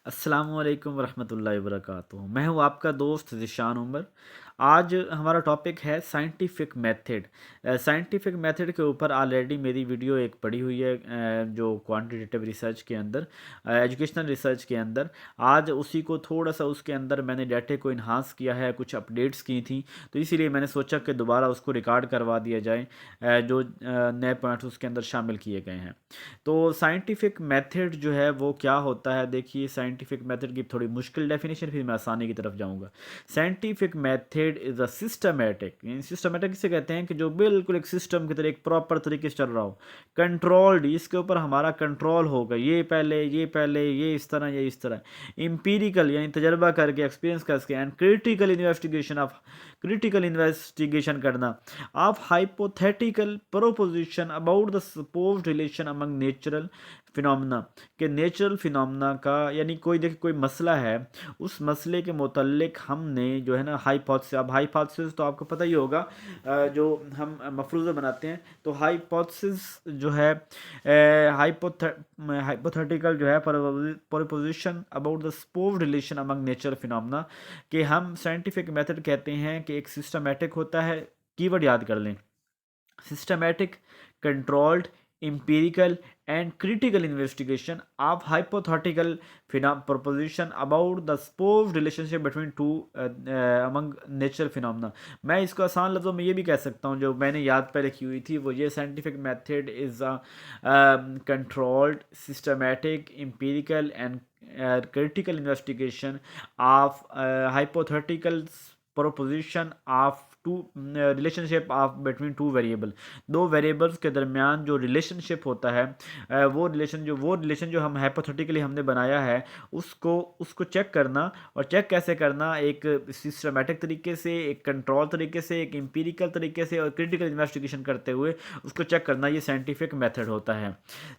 अस्सलामुअलैकुम वरहमतुल्लाहि वबरकातुहू। मैं हूँ आपका दोस्त ज़िशान उमर। आज हमारा टॉपिक है साइंटिफिक मेथड। साइंटिफिक मेथड के ऊपर ऑलरेडी मेरी वीडियो एक पड़ी हुई है, जो क्वांटिटेटिव रिसर्च के अंदर, एजुकेशनल रिसर्च के अंदर। आज उसी को थोड़ा सा उसके अंदर मैंने डाटे को इन्हांस किया है, कुछ अपडेट्स की थी, तो इसीलिए मैंने सोचा कि दोबारा उसको रिकॉर्ड करवा दिया जाए, जो नए पॉइंट्स उसके अंदर शामिल किए गए हैं। तो साइंटिफिक मेथड जो है वो क्या होता है, देखिए साइंटिफिक मेथड की थोड़ी मुश्किल डेफिनेशन, फिर मैं आसानी की तरफ जाऊंगा। Scientific method is a systematic, systematic किसे कहते हैं कि जो बिल्कुल एक सिस्टम की तरह एक प्रॉपर तरीके से चल रहा हो, कंट्रोल्ड, इसके ऊपर हमारा कंट्रोल होगा, ये पहले ये इस तरह ये इस तरह। इम्पीरिकल यानी तजर्बा करके, एक्सपीरियंस करके, एंड क्रिटिकल इन्वेस्टिगेशन करना of hypothetical proposition about the supposed relation among natural phenomena, के नेचुरल फिनोमेना का, यानी कोई देखिए कोई मसला है, उस मसले के मुतल्लिक हमने जो है ना हाइपोथेसिस, अब हाइपोथेसिस तो आपको पता ही होगा, जो हम मफरूज़ा बनाते हैं, तो हाइपोथेसिस जो है हाइपोथेटिकल जो है proposition about the supposed relation among natural phenomena, कि हम साइंटिफिक मेथड कहते हैं कि एक सिस्टमेटिक होता है। कीवर्ड याद कर लें, systematic, controlled, empirical, and critical investigation of hypothetical proposition about the supposed relationship between two among natural phenomena। मैं इसको आसान लफ्ज़ों में ये भी कह सकता हूँ, जो मैंने याद पे रखी हुई थी वो ये, scientific method is a controlled, systematic, empirical and critical investigation of hypothetical proposition of to relationship of between two variable, दो वेरिएबल्स के दरमियान जो रिलेशनशिप होता है, वो रिलेशन जो हम हाइपोथेटिकली हमने बनाया है, उसको उसको चेक करना। और चेक कैसे करना, एक सिस्टमेटिक तरीके से, एक कंट्रोल तरीके से, एक एम्पिरिकल तरीके से, और क्रिटिकल इन्वेस्टिगेशन करते हुए उसको चेक करना, ये साइंटिफिक मेथड होता है।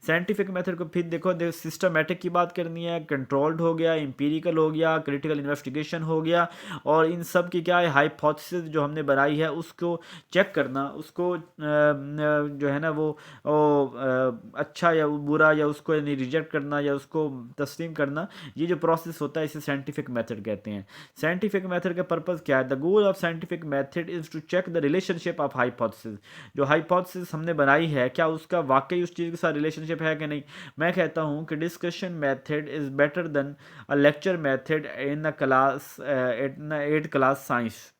साइंटिफिक मेथड को फिर देखो, सिस्टमेटिक की बात करनी है, कंट्रोल्ड हो गया, एम्पिरिकल हो गया, क्रिटिकल इन्वेस्टिगेशन हो गया, और इन सब की क्या है, हाइपोथेसिस जो हमने बनाई है उसको चेक करना, उसको जो है ना वो अच्छा या बुरा, या उसको यानी रिजेक्ट करना, या उसको तस्लीम करना, ये जो प्रोसेस होता है इसे साइंटिफिक मेथड कहते हैं। साइंटिफिक मेथड का पर्पस क्या है? The goal of scientific method is to check the relationship of hypothesis, जो हाइपोथेसिस हमने बनाई है क्या उसका वाकई उस चीज़ के साथ रिलेशनशिप है कि नहीं। मैं कहता हूँ कि discussion method is better than a lecture method in a class, in 8 class science.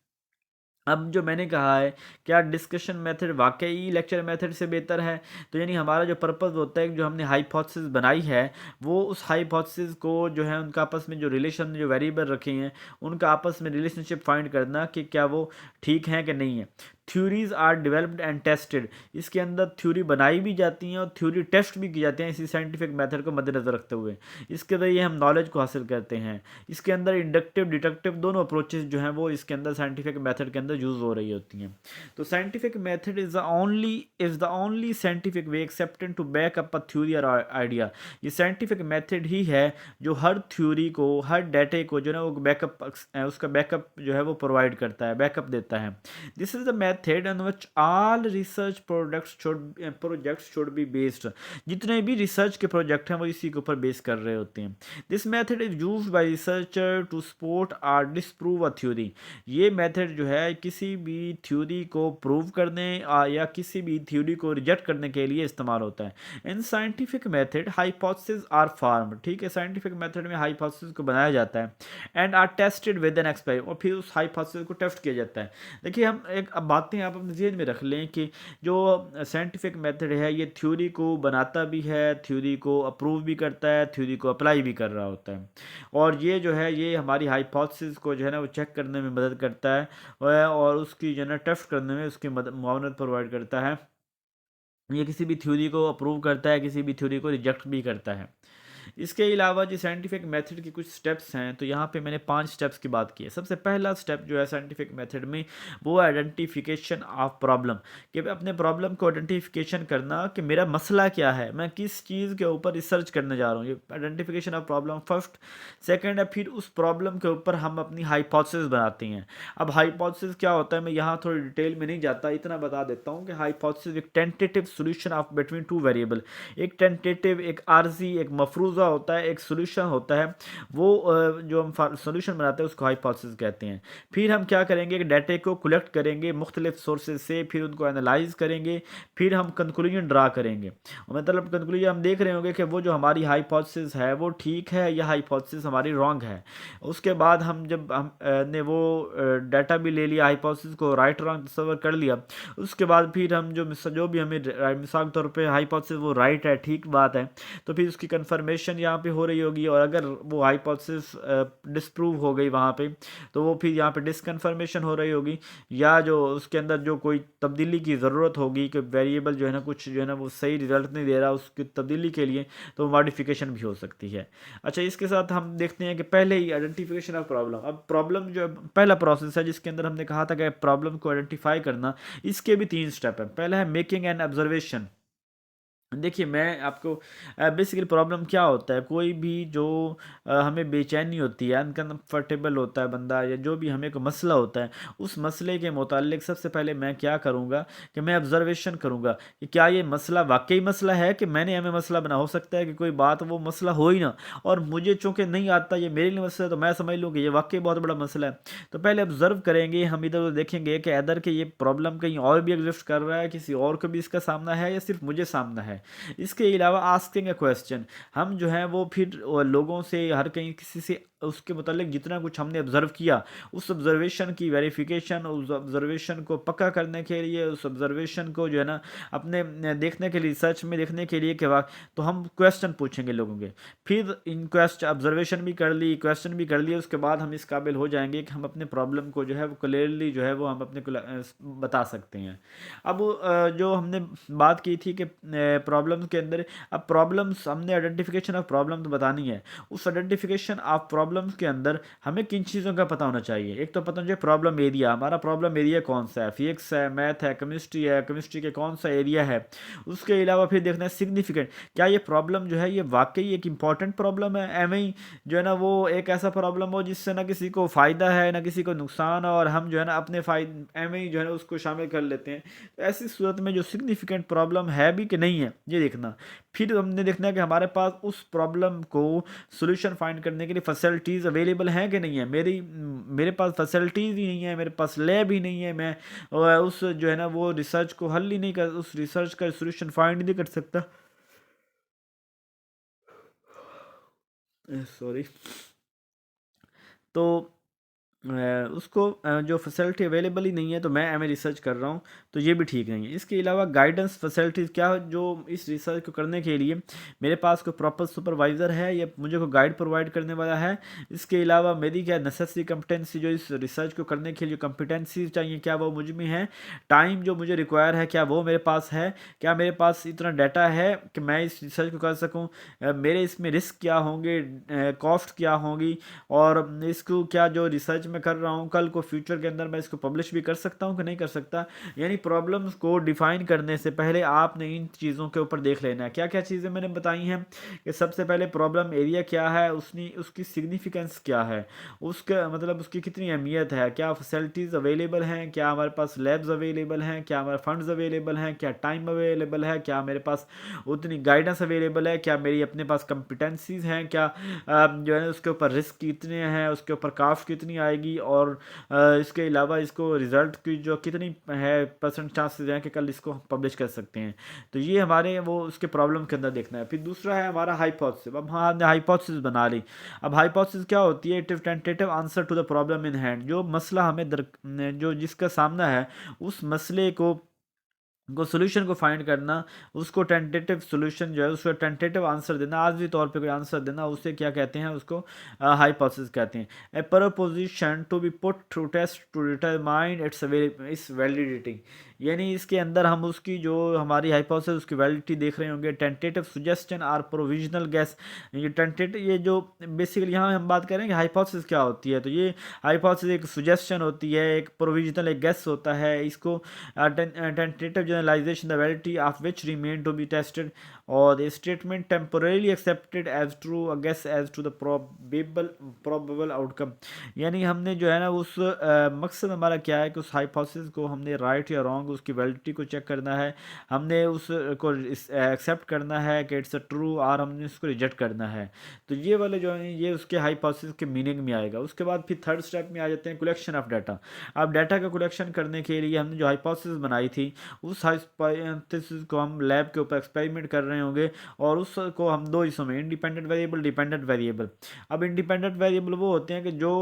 अब जो मैंने कहा है, क्या डिस्कशन मेथड वाकई लेक्चर मेथड से बेहतर है? तो यानी हमारा जो पर्पस होता है, जो हमने हाइपोथेसिस बनाई है, वो उस हाइपोथेसिस को जो है उनका आपस में जो रिलेशन, जो वेरिएबल रखे हैं, उनका आपस में रिलेशनशिप फाइंड करना कि क्या वो ठीक हैं कि नहीं है। Theories are developed and tested, इसके अंदर थ्योरी बनाई भी जाती हैं और थ्योरी टेस्ट भी की जाती हैं, इसी साइंटिफिक मेथड को मद्देनज़र रखते हुए। इसके ज़रिए हम नॉलेज को हासिल करते हैं। इसके अंदर इंडक्टिव डिडक्टिव दोनों अप्रोचेस जो हैं वो इसके अंदर साइंटिफिक मेथड के अंदर यूज़ हो रही होती हैं। तो scientific method is the only scientific way accepted to back up a theory और आइडिया। ये साइंटिफिक मेथड ही है जो हर थ्योरी को, हर डाटे को जो है वो बैकअप, उसका बैकअप जो है वो प्रोवाइड करता है, बैकअप देता है। This is the method on which all research projects should be based, जितने भी रिसर्च के प्रोजेक्ट हैं वो इसी के ऊपर बेस कर रहे होते हैं। This method is used by researcher to support और डिसप्रूव अ थ्योरी, ये मेथड जो है किसी भी थ्योरी को प्रूव करने या किसी भी थ्योरी को रिजेक्ट करने के लिए इस्तेमाल होता है। In scientific method hypothesis are form, ठीक है, साइंटिफिक मेथड में हाइपोथेसिस को बनाया जाता है, and are tested with an experiment, और फिर उस हाइपोथेसिस को टेस्ट किया जाता है। देखिए हम एक अब बातें आप अपने जेहन में रख लें कि जो साइंटिफिक मेथड है ये थ्योरी को बनाता भी है, थ्योरी को अप्रूव भी करता है, थ्योरी को अप्लाई भी कर रहा होता है, और ये जो है ये हमारी हाइपोथेसिस को जो है ना वो चेक करने में मदद करता है, और उसकी जो है ना टेस्ट करने में उसकी मुआवनत प्रोवाइड करता है। ये किसी भी थ्योरी को अप्रूव करता है, किसी भी थ्योरी को रिजेक्ट भी करता है। इसके अलावा जो साइंटिफिक मेथड की कुछ स्टेप्स हैं, तो यहाँ पे मैंने 5 स्टेप्स की बात की है। सबसे पहला स्टेप जो है साइंटिफिक मेथड में, वो आइडेंटिफिकेशन ऑफ प्रॉब्लम, कि अपने प्रॉब्लम को आइडेंटिफिकेशन करना कि मेरा मसला क्या है, मैं किस चीज़ के ऊपर रिसर्च करने जा रहा हूँ, ये identification of problem first. Second है फिर उस प्रॉब्लम के ऊपर हम अपनी हाइपोथेसिस बनाते हैं। अब हाइपोथेसिस क्या होता है, मैं यहाँ थोड़ी डिटेल में नहीं जाता, इतना बता देता हूँ कि हाइपोथेसिस एक tentative solution of between two variable, एक टेंटेटिव, एक आर्जी, एक मफरूज़ा दूसरा होता है एक सोल्यूशन होता है, वो जो हम सोल्यूशन बनाते हैं उसको हाइपोथेसिस कहते हैं। फिर हम क्या करेंगे कि डाटा को कलेक्ट करेंगे मुख्तलिफ सोर्सेज से, फिर उनको एनालाइज करेंगे, फिर हम कंक्लूजन ड्रा करेंगे। मतलब कंक्लूजन हम देख रहे होंगे कि वो जो हमारी हाइपोथेसिस है वो ठीक है या हाइपोथेसिस हमारी रॉन्ग है। उसके बाद हम जब ने वो डाटा भी ले लिया, हाइपोथेसिस को राइट रॉन्ग तस्वर कर लिया, उसके बाद फिर हम जो भी हमें मिसाल के तौर पे हाइपोथेसिस वो राइट है, ठीक बात है, तो फिर उसकी कंफर्मेशन यहाँ पे हो रही होगी। और अगर वो हाइपोथेसिस डिसप्रूव हो गई वहाँ पे, तो वो फिर यहाँ पे डिसकन्फर्मेशन हो रही होगी, या जो उसके अंदर जो कोई तब्दीली की ज़रूरत होगी कि वेरिएबल जो है ना कुछ जो है ना वो सही रिजल्ट नहीं दे रहा, उसकी तब्दीली के लिए तो मॉडिफिकेशन भी हो सकती है। अच्छा, इसके साथ हम देखते हैं कि पहले ही आइडेंटिफिकेशन ऑफ प्रॉब्लम। अब प्रॉब्लम जो पहला प्रोसेस है जिसके अंदर हमने कहा था कि प्रॉब्लम को आइडेंटिफाई करना, इसके भी 3 स्टेप है। पहला है मेकिंग एन ऑब्जर्वेशन। देखिए मैं आपको बेसिकली प्रॉब्लम क्या होता है, कोई भी जो हमें बेचैनी होती है, अनकंफर्टेबल होता है बंदा, या जो भी हमें को मसला होता है, उस मसले के मुतालिक सबसे पहले मैं क्या करूँगा कि मैं ऑब्जर्वेशन करूँगा कि क्या ये मसला वाकई मसला है कि मैंने हमें मसला बना। हो सकता है कि कोई बात वो मसला हो ही ना, और मुझे चूँकि नहीं आता, ये मेरे लिए मसला है, तो मैं समझ लूँ कि ये वाकई बहुत बड़ा मसला है। तो पहले ऑब्जर्व करेंगे, हम इधर उधर देखेंगे कि अदर के ये प्रॉब्लम कहीं और भी एग्जिस्ट कर रहा है, किसी और को भी इसका सामना है, या सिर्फ मुझे सामना है। इसके अलावा आस्किंग ए क्वेश्चन, हम जो है वो फिर लोगों से, हर कहीं किसी से उसके मुतालिक जितना कुछ हमने ऑब्जर्व किया, उस ऑब्जर्वेशन की वेरिफिकेशन, उस ऑब्जर्वेशन को पक्का करने के लिए, उस ऑब्जर्वेशन को जो है ना अपने देखने के लिए, रिसर्च में देखने के लिए कि तो हम क्वेश्चन पूछेंगे लोगों के। फिर इन क्वेश्चन ऑब्जर्वेशन भी कर ली, क्वेश्चन भी कर लिए, उसके बाद हम इस काबिल हो जाएंगे कि हम अपने प्रॉब्लम को जो है वो क्लियरली जो है वो हम अपने बता सकते हैं। अब जो हमने बात की थी कि प्रॉब्लम के अंदर, अब प्रॉब्लम्स हमने आइडेंटिफिकेशन ऑफ प्रॉब्लम तो बतानी है, उस आइडेंटिफिकेशन ऑफ प्रॉब्लम्स के अंदर हमें किन चीज़ों का पता होना चाहिए। एक तो पता होना चाहिए प्रॉब्लम एरिया, हमारा प्रॉब्लम एरिया कौन सा है, फिजिक्स है, मैथ है, केमिस्ट्री के कौन सा एरिया है। उसके अलावा फिर देखना है सिग्निफिकेंट, क्या ये प्रॉब्लम जो है ये वाकई एक इंपॉर्टेंट प्रॉब्लम है, एवं ही जो है ना वो एक ऐसा प्रॉब्लम हो जिससे ना किसी को फ़ायदा है ना किसी को नुकसान है, और हम जो है ना अपने फ़ायदे एवं ही जो है ना उसको शामिल कर लेते हैं। तो ऐसी सूरत में जो सिग्निफिकेंट प्रॉब्लम है भी कि नहीं है ये देखना। फिर हमने देखना है कि हमारे पास उस प्रॉब्लम को सोल्यूशन फाइंड करने के लिए फैसिलिटीज़ अवेलेबल हैं कि नहीं है। मेरे पास फैसिलिटीज़ ही नहीं है, मेरे पास लैब ही नहीं है, मैं उस जो है ना वो रिसर्च को हल ही नहीं कर, उस रिसर्च का सोल्यूशन फाइंड नहीं कर सकता। सॉरी। तो उसको जो फैसिलिटी अवेलेबल ही नहीं है, तो मैं एम ए रिसर्च कर रहा हूँ, तो ये भी ठीक नहीं है। इसके अलावा गाइडेंस फैसिलिटीज़, क्या जो इस रिसर्च को करने के लिए मेरे पास कोई प्रॉपर सुपरवाइज़र है या मुझे कोई गाइड प्रोवाइड करने वाला है। इसके अलावा मेरी क्या नेसेसरी कंपिटेंसी, जो इस रिसर्च को करने के लिए कंपिटेंसी चाहिए, क्या वो मुझ में है। टाइम जो मुझे रिक्वायर है, क्या वो मेरे पास है। क्या मेरे पास इतना डाटा है कि मैं इस रिसर्च को कर सकूँ। मेरे इसमें रिस्क क्या होंगे, कॉस्ट क्या होगी, और इसको क्या जो रिसर्च मैं कर रहा हूँ कल को फ्यूचर के अंदर मैं इसको पब्लिश भी कर सकता हूँ कि नहीं कर सकता। यानी प्रॉब्लम्स को डिफाइन करने से पहले आपने इन चीज़ों के ऊपर देख लेना है। क्या क्या चीज़ें मैंने बताई हैं कि सबसे पहले प्रॉब्लम एरिया क्या है, उसकी सिग्निफिकेंस क्या है, उसका मतलब उसकी कितनी अहमियत है, क्या फैसिलिटीज़ अवेलेबल हैं, क्या हमारे पास लैब्स अवेलेबल हैं, क्या हमारे फंड्स अवेलेबल हैं, क्या टाइम अवेलेबल है, क्या मेरे पास उतनी गाइडेंस अवेलेबल है, क्या मेरी अपने पास कंपिटेंसीज हैं, क्या जो है उसके ऊपर रिस्क कितने हैं, उसके ऊपर कास्ट कितनी आएगी, और इसके अलावा इसको रिज़ल्ट की जो कितनी है परसेंट चांसेस हैं कि कल इसको पब्लिश कर सकते हैं। तो ये हमारे वो उसके प्रॉब्लम के अंदर देखना है। फिर दूसरा है हमारा हाइपोथेसिस। अब हाँ, हमने हाइपोथेसिस बना ली। अब हाइपोथेसिस क्या होती है, it is tentative answer to the problem in hand. जो मसला हमें जो जिसका सामना है, उस मसले को सोल्यूशन को फाइंड करना, उसको टेंटेटिव सोल्यूशन जो है उसको टेंटेटिव आंसर देना, आर्जी तौर पे कोई आंसर देना, उसे क्या कहते हैं, उसको हाइपोथेसिस कहते हैं। A proposition to be put through test to determine its validity. यानी इसके अंदर हम उसकी जो हमारी हाइपोथेसिस उसकी वैलिडिटी देख रहे होंगे। Tentative suggestion or provisional guess. ये टेंटेटिव, ये जो बेसिकली यहाँ हम बात करेंगे हाइपोथेसिस क्या होती है, तो ये हाइपोथेसिस एक सुजेस्शन होती है, एक प्रोविजनल एक गैस होता है। इसको tentative generalisation the validity of which remain to be tested, और the statement temporarily accepted as true a guess as to the probable outcome. यानी हमने जो है ना उस मकसद हमारा क्या है कि उस हाइपोथेसिस को हमने राइट या रॉन्ग रॉन्ग, उसकी वैलिडिटी को चेक करना है, हमने उसको एक्सेप्ट करना है कि इट्स अ ट्रू, और हमने उसको रिजेक्ट करना है। तो ये वाले जो है ये उसके हाइपोथेसिस के मीनिंग में आएगा। उसके बाद फिर थर्ड स्टेप में आ जाते हैं कलेक्शन ऑफ डाटा। अब डाटा का कलेक्शन करने के लिए हमने जो हाइपोथेसिस बनाई थी उस हाइपोथेसिस को हम लैब के ऊपर एक्सपेरिमेंट कर रहे होंगे, और उसको हम दो हिस्सों में, इंडिपेंडेंट वेरिएबल, डिपेंडेंट वेरिएबल। अब इंडिपेंडेंट वेरिएबल वो होते हैं कि जो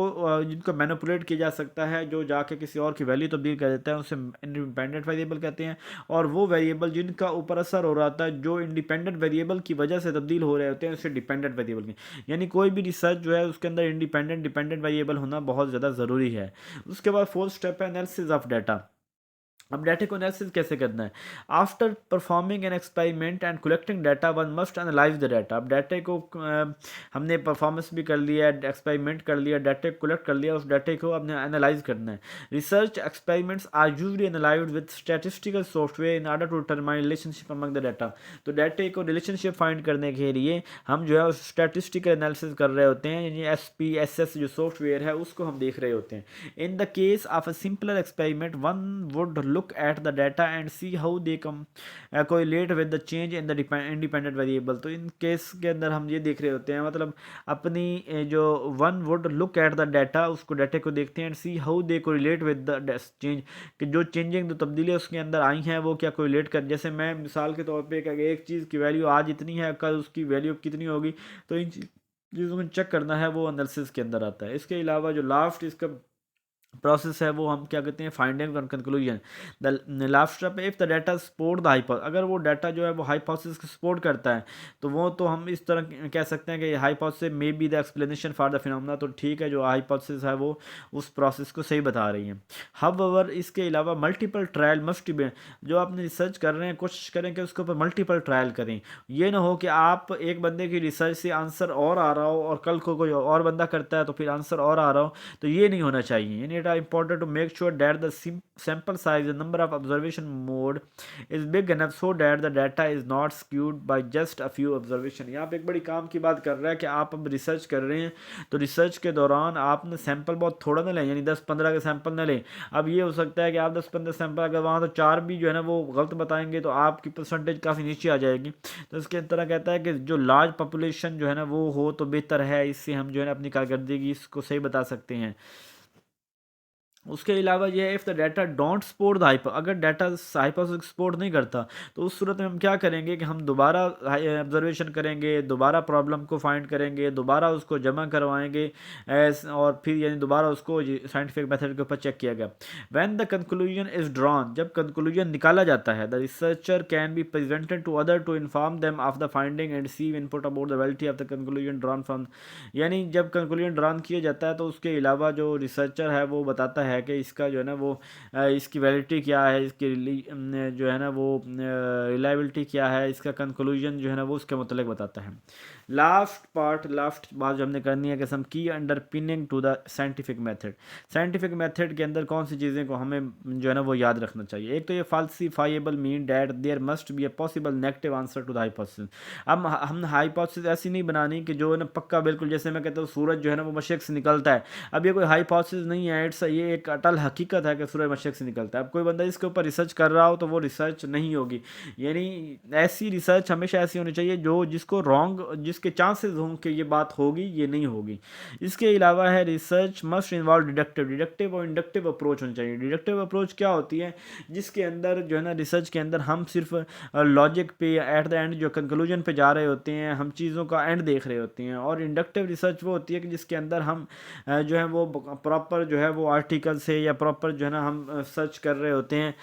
जिनको मैनिपुलेट किया जा सकता है, जो जाके किसी और की वैल्यू तब्दील कर देता है, उसे इंडिपेंडेंट वेरिएबल कहते हैं। और वो वेरिएबल जिनका ऊपर असर हो रहा था, जो इंडिपेंडेंट वेरिएबल की वजह से तब्दील हो रहे होते हैं, उसे डिपेंडेंट वेरिएबल के। यानी कोई भी रिसर्च जो है उसके अंदर इंडिपेंडेंट डिपेंडेंट वेरिएबल होना बहुत ज़्यादा ज़रूरी है। उसके बाद फोर्थ स्टेप है एनालिसिस ऑफ डाटा। अब डाटा को एनालिसिस कैसे करना है? After performing an experiment and collecting data one must analyse the data. अब डाटे को हमने परफॉर्मेंस भी कर लिया, एक्सपेरिमेंट कर लिया, डाटे को कलेक्ट कर लिया, उस डाटे को हमने एनालाइज करना है। Research experiments are usually analysed with statistical software in order to determine relationship among the data. तो डाटे को रिलेशनशिप फाइंड करने के लिए हम जो है स्टैटिस्टिकल एनालिसिस कर रहे होते हैं, यानी SPSS जो सॉफ्टवेयर है उसको हम देख रहे होते हैं। In the case of a simpler experiment, one would look at the data and see how they correlate with the change in the independent variable। तो इन केस के अंदर हम ये देख रहे होते हैं, मतलब अपनी जो one would look at the data, उसको डाटा को देखते हैं, and see how they correlate with the change, कि जो चेंजिंग जो तब्दीलियाँ उसके अंदर आई हैं वो क्या कोरिलेट कर। जैसे मैं मिसाल के तौर पे एक चीज़ की वैल्यू आज इतनी है, कल उसकी वैल्यू कितनी होगी, तो इन चीज़ों को चेक करना है, वो एनालिसिस के अंदर आता है। इसके अलावा जो लास्ट इसका प्रोसेस है वो हम क्या कहते हैं, finding and conclusion. The last step, if the data support the hypothesis, अगर वो डाटा जो है वो हाइपोथेसिस को सपोर्ट करता है, तो वो तो हम इस तरह कह सकते हैं कि hypothesis may be the explanation for the phenomena. तो ठीक है, जो हाइपोथेसिस है वो उस प्रोसेस को सही बता रही है। हाउएवर इसके अलावा मल्टीपल ट्रायल मस्ट बी, जो आपने रिसर्च कर रहे हैं कोशिश करें कि उसके ऊपर मल्टीपल ट्रायल करें। ये ना हो कि आप एक बंदे की रिसर्च से आंसर और आ रहा हो और कल को कोई और बंदा करता है तो फिर आंसर और आ रहा हो, तो ये नहीं होना चाहिए। यानी it are important to make sure that the sample size, the number of observation mode is big enough so that the data is not skewed by just a few observation। यहाँ पे एक बड़ी काम की बात कर रहा है कि आप अब रिसर्च कर रहे हैं, तो रिसर्च के दौरान आपने सैंपल बहुत थोड़ा ना लें, यानी 10-15 के सैंपल ना लें। अब ये हो सकता है कि आप 10-15 सैंपल अगर वहाँ तो 4 भी जो है ना वो गलत बताएंगे, तो आपकी परसेंटेज काफ़ी नीचे आ जाएगी। तो इसके तरह कहता है कि जो लार्ज पॉपुलेशन जो है ना वो हो तो बेहतर है, इससे हम जो है ना अपनी कारकर्दगी इसको सही बता सकते हैं। उसके अलावा ये है, if the data don't support the hyper, अगर डाटा हाइपोथेसिस सपोर्ट नहीं करता, तो उस सूरत में हम क्या करेंगे कि हम दोबारा ऑब्जर्वेशन करेंगे, दोबारा प्रॉब्लम को फाइंड करेंगे, दोबारा उसको जमा करवाएंगे, और फिर यानी दोबारा उसको साइंटिफिक मेथड के ऊपर चेक किया गया। When the conclusion is drawn, जब कंक्लूजन निकाला जाता है, the researcher can be presented to other to inform them of the finding and receive input about the validity of the conclusion drawn from. यानी जब conclusion drawn किया जाता है तो उसके अलावा जो रिसर्चर है वो बताता है कि इसका जो है ना वो इसकी वैलिडिटी क्या है, इसकी जो है ना वो रिलायबिलिटी क्या है, इसका कंक्लूजन जो है ना वो उसके मतलब बताता है। लास्ट बात जो हमने करनी है कि some key underpinning to the scientific method. Scientific method के अंदर कौन सी चीज़ें को हमें जो है ना वो याद रखना चाहिए। एक तो ये falsifiable mean that there must be a possible negative answer to the hypothesis. अब हम हाइपोथेसिस ऐसी नहीं बनानी कि जो है ना पक्का बिल्कुल, जैसे मैं कहता हूँ सूरज जो है ना वो मशरक से निकलता है, अब ये कोई हाइपोथेसिस नहीं है, इट्स ये एक अटल हकीकत है कि सूरज मशरक से निकलता है। अब कोई बंदा इसके ऊपर रिसर्च कर रहा हो तो वो रिसर्च नहीं होगी। यानी ऐसी रिसर्च हमेशा ऐसी होनी चाहिए जो जिसको रॉन्ग, जिसके चांसेस हों कि ये बात होगी, ये नहीं होगी। इसके अलावा है रिसर्च मस्ट इन्वॉल्व डिडक्टिव और इंडक्टिव अप्रोच होनी चाहिए। डिडक्टिव अप्रोच क्या होती है, जिसके अंदर जो है ना रिसर्च के अंदर हम सिर्फ लॉजिक पे एट द एंड जो कंक्लूजन पे जा रहे होते हैं, हम चीज़ों का एंड देख रहे होते हैं। और इंडक्टिव रिसर्च वो होती है कि जिसके अंदर हम जो है वो प्रॉपर जो है वो आर्टिकल से या प्रॉपर जो है ना हम सर्च कर रहे होते हैं,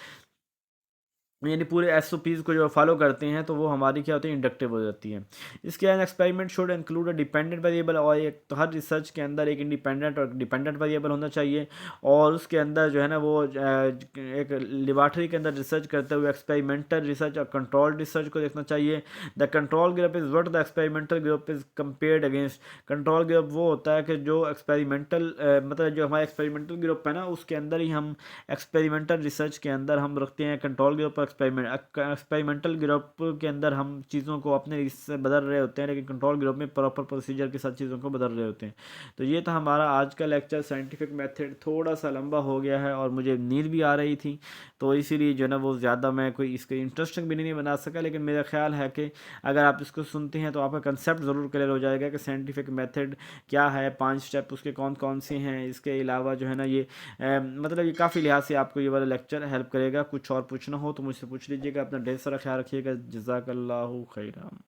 यानी पूरे SOPs को जो फॉलो करते हैं, तो वो हमारी क्या होती है, इंडक्टिव हो जाती है। इसके बाद experiment should include a dependent variable, और एक तो हर रिसर्च के अंदर एक इंडिपेंडेंट और डिपेंडेंट वेरिएबल होना चाहिए। और उसके अंदर जो है ना वो एक लेबॉरेटरी के अंदर रिसर्च करते हुए एक्सपेरिमेंटल रिसर्च और कंट्रोल रिसर्च को देखना चाहिए। The control group is what the experimental group is compared against. Control group वो होता है कि जो एक्सपेरिमेंटल मतलब जो हमारा एक्सपेरिमेंटल ग्रुप है ना, उसके अंदर ही हम एक्सपेरिमेंटल रिसर्च के अंदर हम रखते हैं कंट्रोल ग्रुप, एक्सपेरिमेंटल ग्रुप के अंदर हम चीज़ों को अपने इससे बदल रहे होते हैं, लेकिन कंट्रोल ग्रुप में प्रॉपर प्रोसीजर के साथ चीज़ों को बदल रहे होते हैं। तो ये था हमारा आज का लेक्चर। साइंटिफिक मेथड थोड़ा सा लंबा हो गया है और मुझे नींद भी आ रही थी, तो इसीलिए जो है ना वो ज़्यादा मैं कोई इसके इंटरेस्टिंग भी नहीं बना सका। लेकिन मेरा ख्याल है कि अगर आप इसको सुनते हैं तो आपका कंसेप्ट ज़रूर क्लियर हो जाएगा कि साइंटिफिक मेथड क्या है, 5 स्टेप उसके कौन कौन से हैं। इसके अलावा जो है ना ये मतलब ये काफ़ी लिहाज से आपको ये वाला लेक्चर हेल्प करेगा। कुछ और पूछना हो तो मुझसे पूछ लीजिएगा। अपना ढेर सारा ख्याल रखिएगा। जज़ाकल्लाहु खैरा।